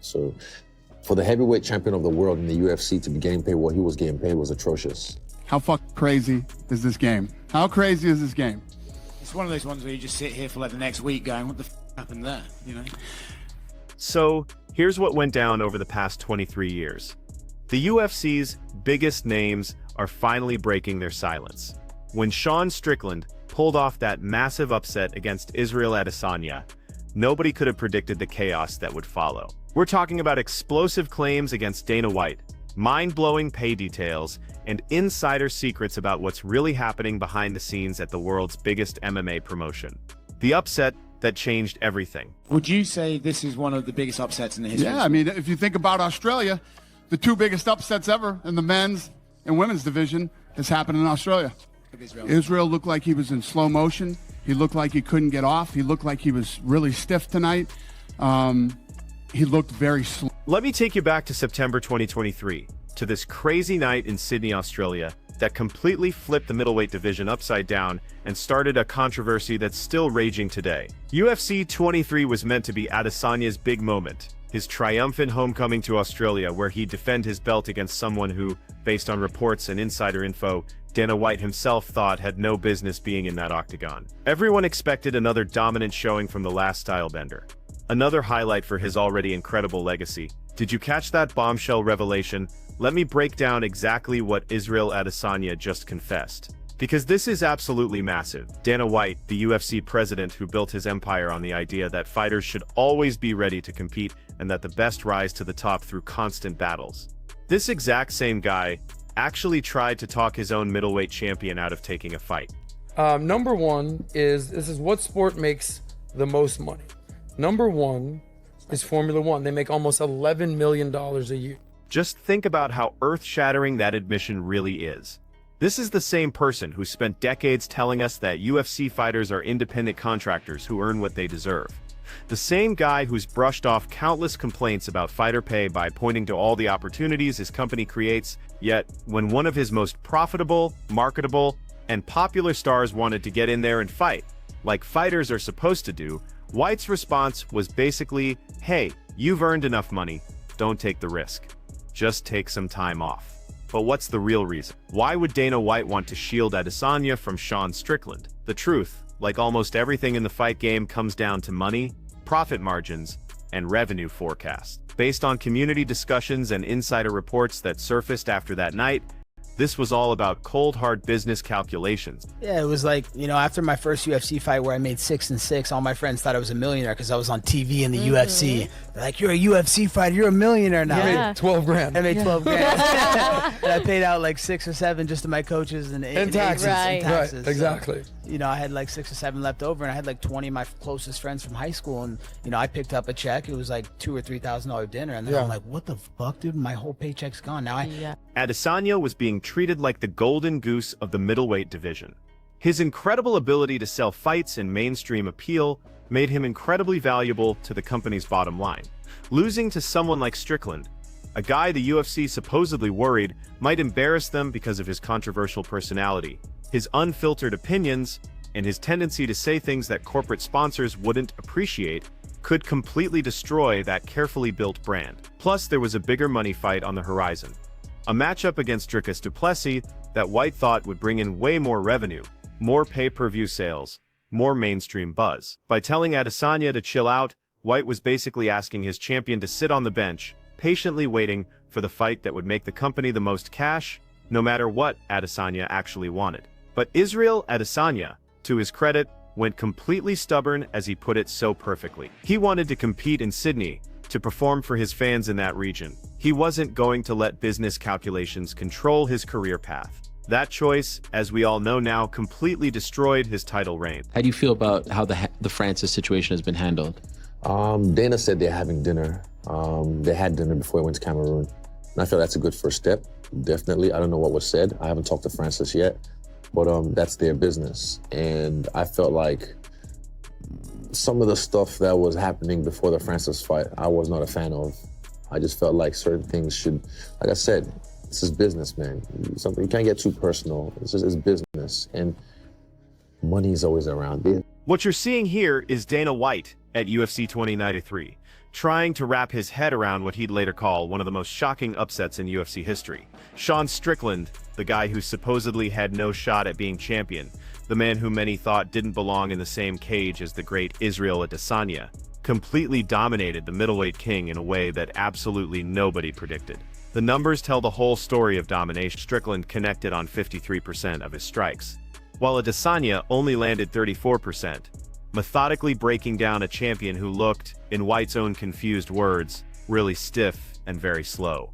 So for the heavyweight champion of the world in the UFC to be getting paid what he was getting paid was atrocious. How crazy is this game? How crazy is this game? It's one of those ones where you just sit here for like the next week going, what the happened there, you know? So here's what went down over the past 23 years. The UFC's biggest names are finally breaking their silence. When Sean Strickland pulled off that massive upset against Israel Adesanya, nobody could have predicted the chaos that would follow. We're talking about explosive claims against Dana White, mind-blowing pay details, and insider secrets about what's really happening behind the scenes at the world's biggest MMA promotion. The upset that changed everything. Would you say this is one of the biggest upsets in the history? Yeah, I mean, if you think about Australia, the two biggest upsets ever in the men's and women's division has happened in Australia. Israel looked like he was in slow motion. He looked like he couldn't get off. He looked like he was really stiff tonight. He looked very slow. Let me take you back to September 2023, to this crazy night in Sydney, Australia, that completely flipped the middleweight division upside down and started a controversy that's still raging today. UFC 23 was meant to be Adesanya's big moment, his triumphant homecoming to Australia, where he'd defend his belt against someone who, based on reports and insider info, Dana White himself thought had no business being in that octagon. Everyone expected another dominant showing from the last stylebender. Another highlight for his already incredible legacy. Did you catch that bombshell revelation? Let me break down exactly what Israel Adesanya just confessed. Because this is absolutely massive. Dana White, the UFC president who built his empire on the idea that fighters should always be ready to compete and that the best rise to the top through constant battles. This exact same guy actually tried to talk his own middleweight champion out of taking a fight. Number one is, this is what sport makes the most money. Number one is Formula One. They make almost $11 million a year. Just think about how earth-shattering that admission really is. This is the same person who spent decades telling us that UFC fighters are independent contractors who earn what they deserve. The same guy who's brushed off countless complaints about fighter pay by pointing to all the opportunities his company creates, yet when one of his most profitable, marketable, and popular stars wanted to get in there and fight, like fighters are supposed to do, White's response was basically, hey, you've earned enough money, don't take the risk. Just take some time off. But what's the real reason? Why would Dana White want to shield Adesanya from Sean Strickland? The truth, like almost everything in the fight game, comes down to money, profit margins, and revenue forecasts. Based on community discussions and insider reports that surfaced after that night, this was all about cold, hard business calculations. Yeah, it was like, you know, after my first UFC fight where I made 6-6, all my friends thought I was a millionaire because I was on TV in the UFC. They're like, you're a UFC fighter, you're a millionaire now. You made 12 grand. I made 12 grand. And I paid out like 6 or 7 just to my coaches and taxes. And taxes. Right, exactly. So, you know, I had like 6 or 7 left over, and I had like 20 of my closest friends from high school, and you know, I picked up a check. It was like $2,000 or $3,000 dinner, and then I'm like, what the fuck, dude? My whole paycheck's gone now. Adesanya was being treated like the golden goose of the middleweight division. His incredible ability to sell fights and mainstream appeal made him incredibly valuable to the company's bottom line. Losing to someone like Strickland, a guy the UFC supposedly worried might embarrass them because of his controversial personality, his unfiltered opinions, and his tendency to say things that corporate sponsors wouldn't appreciate, could completely destroy that carefully built brand. Plus, there was a bigger money fight on the horizon. A matchup against Dricus du Plessis that White thought would bring in way more revenue, more pay-per-view sales, more mainstream buzz. By telling Adesanya to chill out, White was basically asking his champion to sit on the bench, patiently waiting for the fight that would make the company the most cash, no matter what Adesanya actually wanted. But Israel Adesanya, to his credit, went completely stubborn, as he put it so perfectly. He wanted to compete in Sydney, to perform for his fans in that region. He wasn't going to let business calculations control his career path. That choice, as we all know now, completely destroyed his title reign. How do you feel about how the Francis situation has been handled? Dana said they're having dinner. They had dinner before he went to Cameroon. And I feel that's a good first step, definitely. I don't know what was said. I haven't talked to Francis yet, but that's their business. And I felt like some of the stuff that was happening before the Francis fight, I was not a fan of. I just felt like certain things should, like I said, this is business, man. Something, you can't get too personal. It's business, and money is always around. What you're seeing here is Dana White at UFC 2093, trying to wrap his head around what he'd later call one of the most shocking upsets in UFC history. Sean Strickland, the guy who supposedly had no shot at being champion, the man who many thought didn't belong in the same cage as the great Israel Adesanya, completely dominated the middleweight king in a way that absolutely nobody predicted. The numbers tell the whole story of domination. Strickland connected on 53% of his strikes, while Adesanya only landed 34%, methodically breaking down a champion who looked, in White's own confused words, really stiff and very slow.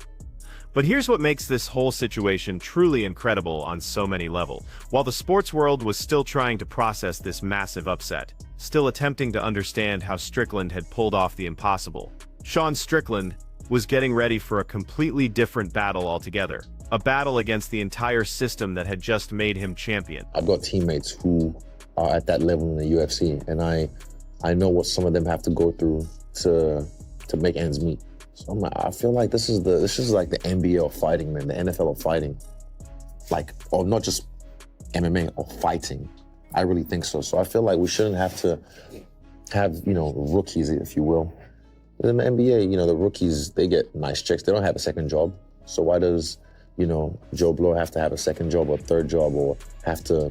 But here's what makes this whole situation truly incredible on so many levels. While the sports world was still trying to process this massive upset, still attempting to understand how Strickland had pulled off the impossible, Sean Strickland was getting ready for a completely different battle altogether. A battle against the entire system that had just made him champion. I've got teammates who are at that level in the UFC, and I know what some of them have to go through to make ends meet. So I feel like this is like the NBA of fighting, man, the NFL of fighting. Like, or not just MMA, or fighting. I really think so. So I feel like we shouldn't have to have, rookies, if you will. In the NBA, the rookies, they get nice checks. They don't have a second job. So why does, Joe Blow have to have a second job or a third job, or have to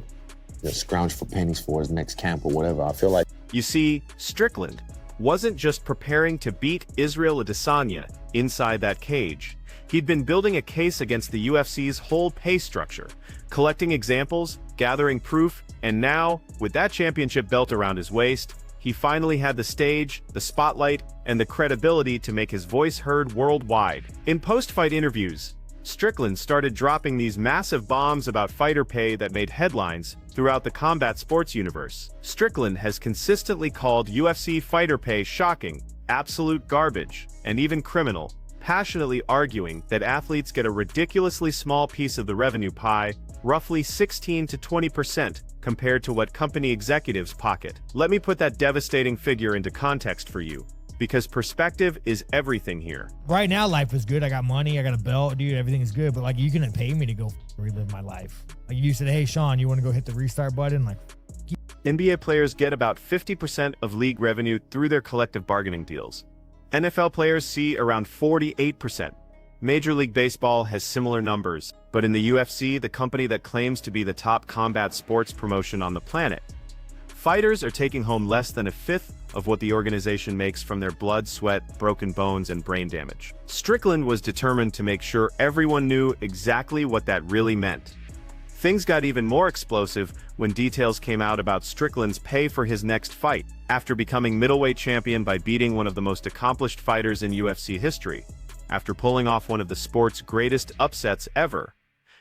scrounge for pennies for his next camp or whatever? I feel like... You see, Strickland wasn't just preparing to beat Israel Adesanya inside that cage. He'd been building a case against the UFC's whole pay structure, collecting examples, gathering proof, and now, with that championship belt around his waist, he finally had the stage, the spotlight, and the credibility to make his voice heard worldwide. In post-fight interviews, Strickland started dropping these massive bombs about fighter pay that made headlines throughout the combat sports universe. Strickland has consistently called UFC fighter pay shocking, absolute garbage, and even criminal, passionately arguing that athletes get a ridiculously small piece of the revenue pie, roughly 16 to 20% compared to what company executives pocket. Let me put that devastating figure into context for you, because perspective is everything here. Right now, life is good. I got money, I got a belt, dude, everything is good. But like, you couldn't pay me to go relive my life. Like, you said, hey, Sean, you want to go hit the restart button? Like, NBA players get about 50% of league revenue through their collective bargaining deals. NFL players see around 48%. Major League Baseball has similar numbers, but in the UFC, the company that claims to be the top combat sports promotion on the planet, fighters are taking home less than a fifth of what the organization makes from their blood, sweat, broken bones, and brain damage. Strickland was determined to make sure everyone knew exactly what that really meant. Things got even more explosive when details came out about Strickland's pay for his next fight. After becoming middleweight champion by beating one of the most accomplished fighters in UFC history, after pulling off one of the sport's greatest upsets ever,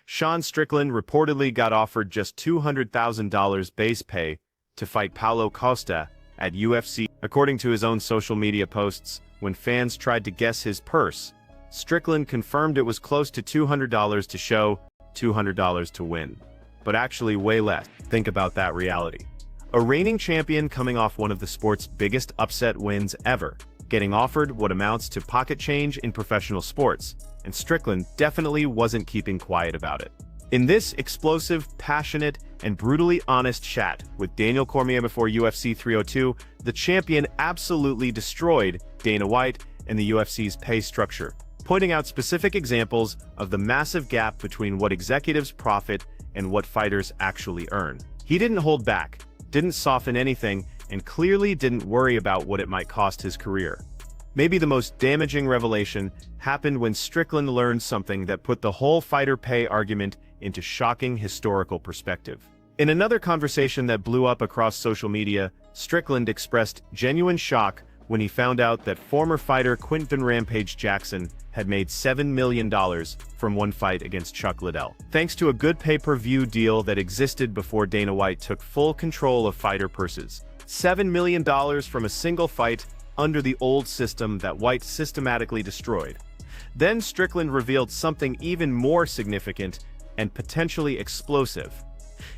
Sean Strickland reportedly got offered just $200,000 base pay to fight Paulo Costa at UFC. According to his own social media posts, when fans tried to guess his purse, Strickland confirmed it was close to $200 to show, $200 to win. But actually way less. Think about that reality. A reigning champion coming off one of the sport's biggest upset wins ever, getting offered what amounts to pocket change in professional sports, and Strickland definitely wasn't keeping quiet about it. In this explosive, passionate, and brutally honest chat with Daniel Cormier before UFC 302, the champion absolutely destroyed Dana White and the UFC's pay structure, pointing out specific examples of the massive gap between what executives profit and what fighters actually earn. He didn't hold back, didn't soften anything, and clearly didn't worry about what it might cost his career. Maybe the most damaging revelation happened when Strickland learned something that put the whole fighter pay argument into shocking historical perspective. In another conversation that blew up across social media, Strickland expressed genuine shock when he found out that former fighter Quinton Rampage Jackson had made $7 million from one fight against Chuck Liddell, thanks to a good pay-per-view deal that existed before Dana White took full control of fighter purses. $7 million from a single fight under the old system that White systematically destroyed. Then Strickland revealed something even more significant and potentially explosive.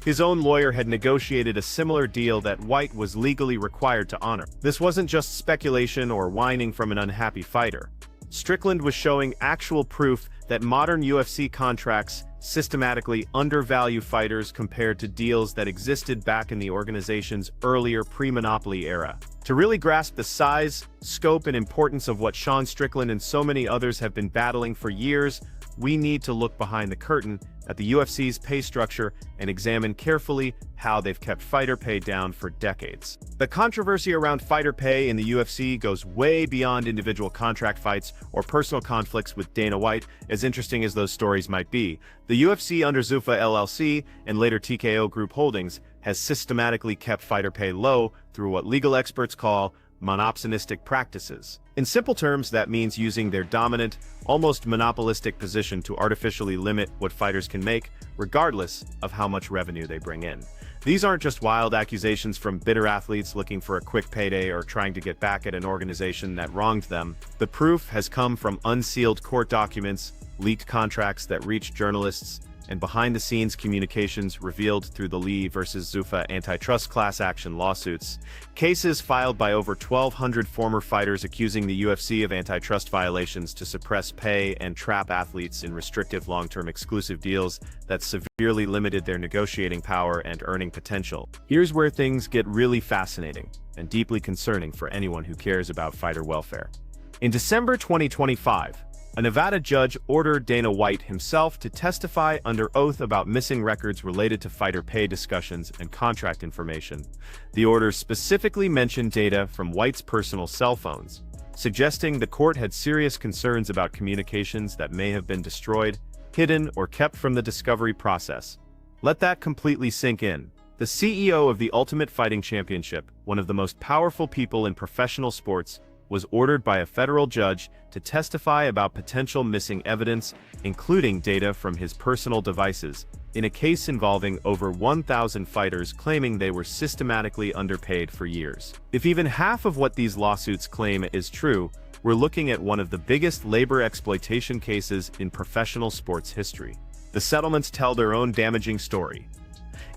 His own lawyer had negotiated a similar deal that White was legally required to honor. This wasn't just speculation or whining from an unhappy fighter. Strickland was showing actual proof that modern UFC contracts systematically undervalue fighters compared to deals that existed back in the organization's earlier pre-monopoly era. To really grasp the size, scope, and importance of what Sean Strickland and so many others have been battling for years, we need to look behind the curtain at the UFC's pay structure and examine carefully how they've kept fighter pay down for decades. The controversy around fighter pay in the UFC goes way beyond individual contract fights or personal conflicts with Dana White, as interesting as those stories might be. The UFC under Zuffa LLC and later TKO Group Holdings has systematically kept fighter pay low through what legal experts call monopsonistic practices. In simple terms, that means using their dominant, almost monopolistic position to artificially limit what fighters can make, regardless of how much revenue they bring in. These aren't just wild accusations from bitter athletes looking for a quick payday or trying to get back at an organization that wronged them. The proof has come from unsealed court documents, leaked contracts that reached journalists, and behind-the-scenes communications revealed through the Lee versus Zuffa antitrust class action lawsuits. Cases filed by over 1,200 former fighters accusing the UFC of antitrust violations to suppress pay and trap athletes in restrictive long-term exclusive deals that severely limited their negotiating power and earning potential. Here's where things get really fascinating and deeply concerning for anyone who cares about fighter welfare. In December 2025, a Nevada judge ordered Dana White himself to testify under oath about missing records related to fighter pay discussions and contract information. The order specifically mentioned data from White's personal cell phones, suggesting the court had serious concerns about communications that may have been destroyed, hidden, or kept from the discovery process. Let that completely sink in. The CEO of the Ultimate Fighting Championship, one of the most powerful people in professional sports, was ordered by a federal judge to testify about potential missing evidence, including data from his personal devices, in a case involving over 1,000 fighters claiming they were systematically underpaid for years. If even half of what these lawsuits claim is true, we're looking at one of the biggest labor exploitation cases in professional sports history. The settlements tell their own damaging story.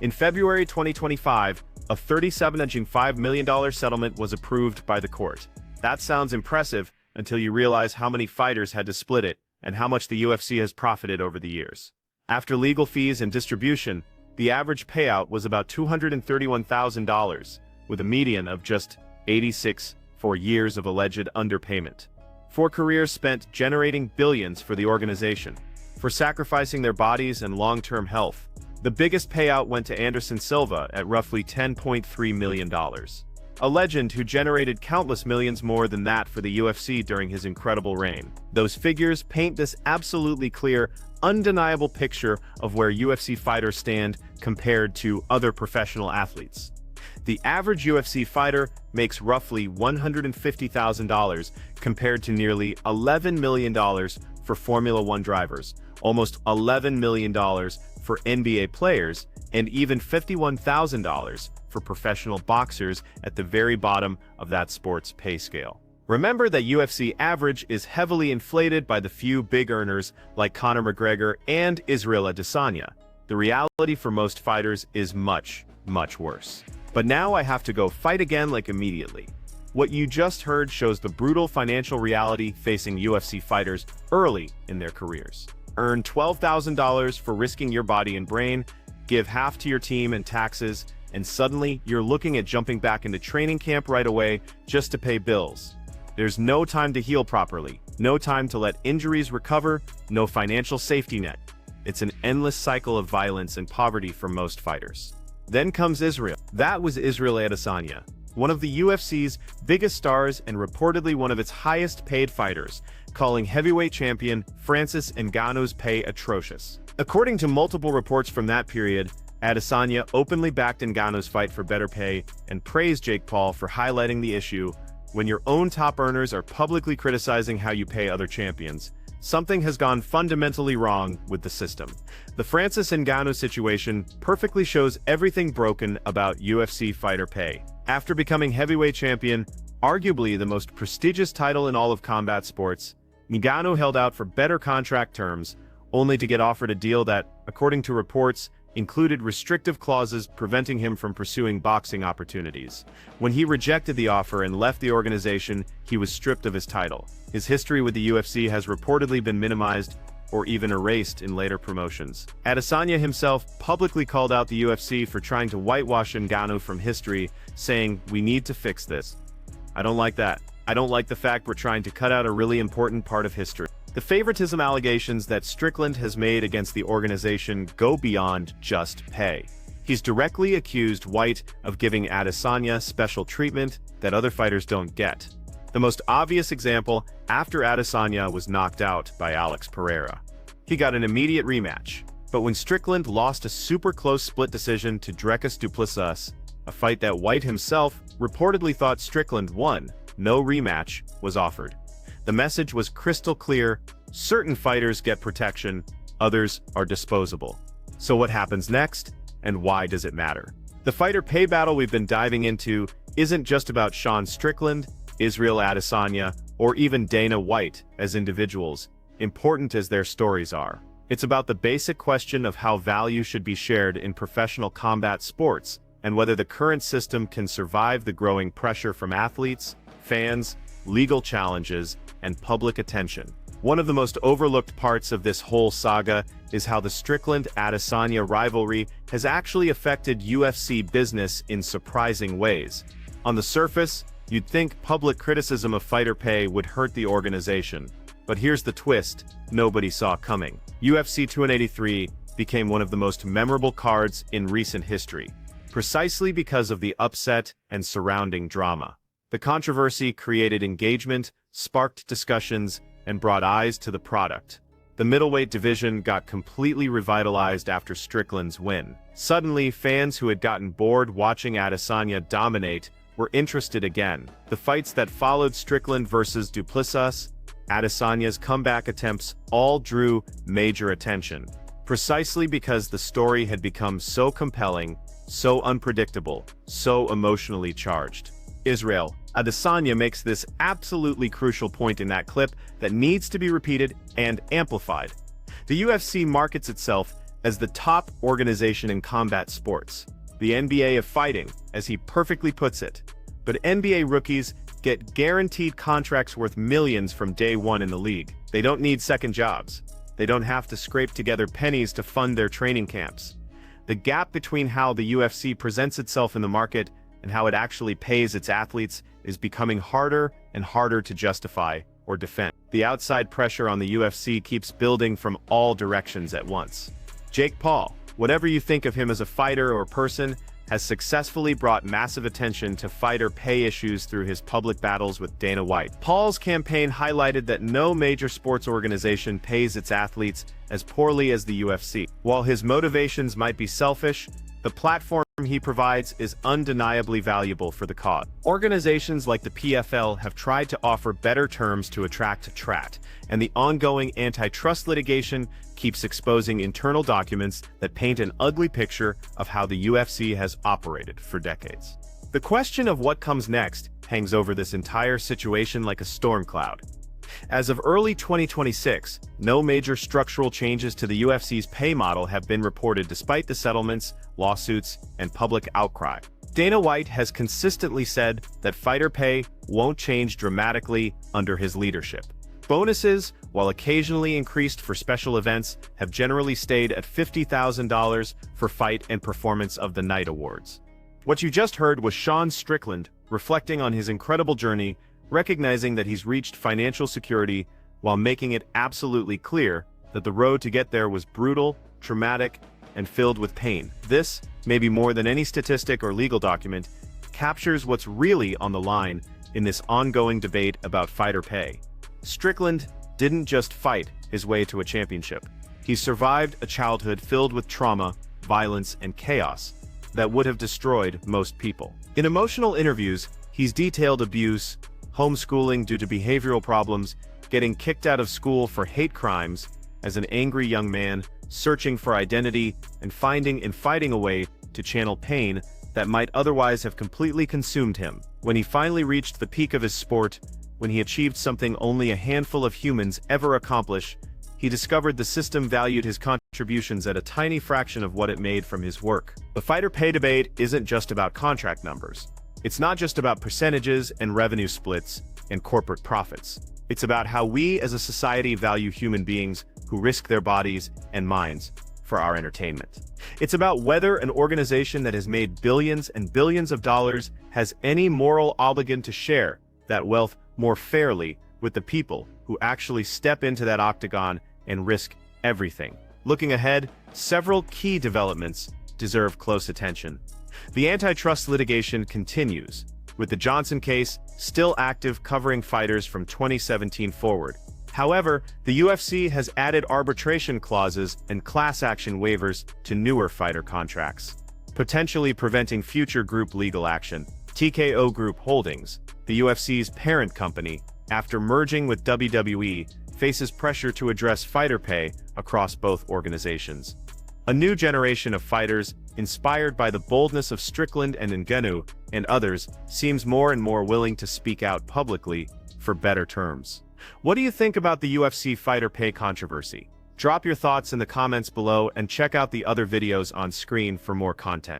In February 2025, a $37.5 million settlement was approved by the court. That sounds impressive until you realize how many fighters had to split it and how much the UFC has profited over the years. After legal fees and distribution, the average payout was about $231,000, with a median of just 86 for years of alleged underpayment. 4 careers spent generating billions for the organization, for sacrificing their bodies and long-term health. The biggest payout went to Anderson Silva at roughly $10.3 million. A legend who generated countless millions more than that for the UFC during his incredible reign. Those figures paint this absolutely clear, undeniable picture of where UFC fighters stand compared to other professional athletes. The average UFC fighter makes roughly $150,000 compared to nearly $11 million for Formula One drivers, almost $11 million for NBA players, and even $51,000 for professional boxers at the very bottom of that sport's pay scale. Remember that UFC average is heavily inflated by the few big earners like Conor McGregor and Israel Adesanya. The reality for most fighters is much, much worse. But now I have to go fight again like immediately. What you just heard shows the brutal financial reality facing UFC fighters early in their careers. Earn $12,000 for risking your body and brain, give half to your team and taxes, and suddenly you're looking at jumping back into training camp right away just to pay bills. There's no time to heal properly, no time to let injuries recover, no financial safety net. It's an endless cycle of violence and poverty for most fighters. Then comes Israel. That was Israel Adesanya, one of the UFC's biggest stars and reportedly one of its highest paid fighters, calling heavyweight champion Francis Ngannou's pay atrocious. According to multiple reports from that period, Adesanya openly backed Ngannou's fight for better pay and praised Jake Paul for highlighting the issue. When your own top earners are publicly criticizing how you pay other champions, something has gone fundamentally wrong with the system. The Francis Ngannou situation perfectly shows everything broken about UFC fighter pay. After becoming heavyweight champion, arguably the most prestigious title in all of combat sports, Ngannou held out for better contract terms, only to get offered a deal that, according to reports, included restrictive clauses preventing him from pursuing boxing opportunities. When he rejected the offer and left the organization, he was stripped of his title. His history with the UFC has reportedly been minimized, or even erased in later promotions. Adesanya himself publicly called out the UFC for trying to whitewash Ngannou from history, saying, "We need to fix this." I don't like that. I don't like the fact we're trying to cut out a really important part of history. The favoritism allegations that Strickland has made against the organization go beyond just pay. He's directly accused White of giving Adesanya special treatment that other fighters don't get. The most obvious example, after Adesanya was knocked out by Alex Pereira. He got an immediate rematch, but when Strickland lost a super close split decision to Dricus du Plessis, a fight that White himself reportedly thought Strickland won, no rematch was offered. The message was crystal clear: certain fighters get protection, others are disposable. So what happens next, and why does it matter? The fighter pay battle we've been diving into isn't just about Sean Strickland, Israel Adesanya, or even Dana White as individuals, important as their stories are. It's about the basic question of how value should be shared in professional combat sports, and whether the current system can survive the growing pressure from athletes, fans, legal challenges, and public attention. One of the most overlooked parts of this whole saga is how the Strickland-Adesanya rivalry has actually affected UFC business in surprising ways. On the surface, you'd think public criticism of fighter pay would hurt the organization. But here's the twist nobody saw coming. UFC 283 became one of the most memorable cards in recent history, precisely because of the upset and surrounding drama. The controversy created engagement, sparked discussions, and brought eyes to the product. The middleweight division got completely revitalized after Strickland's win. Suddenly, fans who had gotten bored watching Adesanya dominate were interested again. The fights that followed Strickland versus du Plessis, Adesanya's comeback attempts all drew major attention, precisely because the story had become so compelling, so unpredictable, so emotionally charged. Israel Adesanya makes this absolutely crucial point in that clip that needs to be repeated and amplified. The UFC markets itself as the top organization in combat sports, the NBA of fighting, as he perfectly puts it. But NBA rookies get guaranteed contracts worth millions from day one in the league. They don't need second jobs. They don't have to scrape together pennies to fund their training camps. The gap between how the UFC presents itself in the market and how it actually pays its athletes is becoming harder and harder to justify or defend. The outside pressure on the UFC keeps building from all directions at once. Jake Paul, whatever you think of him as a fighter or person, has successfully brought massive attention to fighter pay issues through his public battles with Dana White. Paul's campaign highlighted that no major sports organization pays its athletes as poorly as the UFC. While his motivations might be selfish, the platform he provides is undeniably valuable for the cause. Organizations like the PFL have tried to offer better terms to attract Trat, and the ongoing antitrust litigation keeps exposing internal documents that paint an ugly picture of how the UFC has operated for decades. The question of what comes next hangs over this entire situation like a storm cloud. As of early 2026, no major structural changes to the UFC's pay model have been reported despite the settlements, lawsuits, and public outcry. Dana White has consistently said that fighter pay won't change dramatically under his leadership. Bonuses, while occasionally increased for special events, have generally stayed at $50,000 for Fight and Performance of the Night awards. What you just heard was Sean Strickland reflecting on his incredible journey, recognizing that he's reached financial security while making it absolutely clear that the road to get there was brutal, traumatic, and filled with pain. This, maybe more than any statistic or legal document, captures what's really on the line in this ongoing debate about fighter pay. Strickland didn't just fight his way to a championship. He survived a childhood filled with trauma, violence, and chaos that would have destroyed most people. In emotional interviews, he's detailed abuse, homeschooling due to behavioral problems, getting kicked out of school for hate crimes as an angry young man, searching for identity, and finding and fighting a way to channel pain that might otherwise have completely consumed him. When he finally reached the peak of his sport, when he achieved something only a handful of humans ever accomplish, he discovered the system valued his contributions at a tiny fraction of what it made from his work. The fighter pay debate isn't just about contract numbers. It's not just about percentages and revenue splits and corporate profits. It's about how we as a society value human beings who risk their bodies and minds for our entertainment. It's about whether an organization that has made billions and billions of dollars has any moral obligation to share that wealth more fairly with the people who actually step into that octagon and risk everything. Looking ahead, several key developments deserve close attention. The antitrust litigation continues, with the Johnson case still active covering fighters from 2017 forward. However, the UFC has added arbitration clauses and class action waivers to newer fighter contracts, potentially preventing future group legal action. TKO Group Holdings, the UFC's parent company, after merging with WWE, faces pressure to address fighter pay across both organizations. A new generation of fighters, inspired by the boldness of Strickland and Ngannou and others, seems more and more willing to speak out publicly for better terms. What do you think about the UFC fighter pay controversy? Drop your thoughts in the comments below and check out the other videos on screen for more content.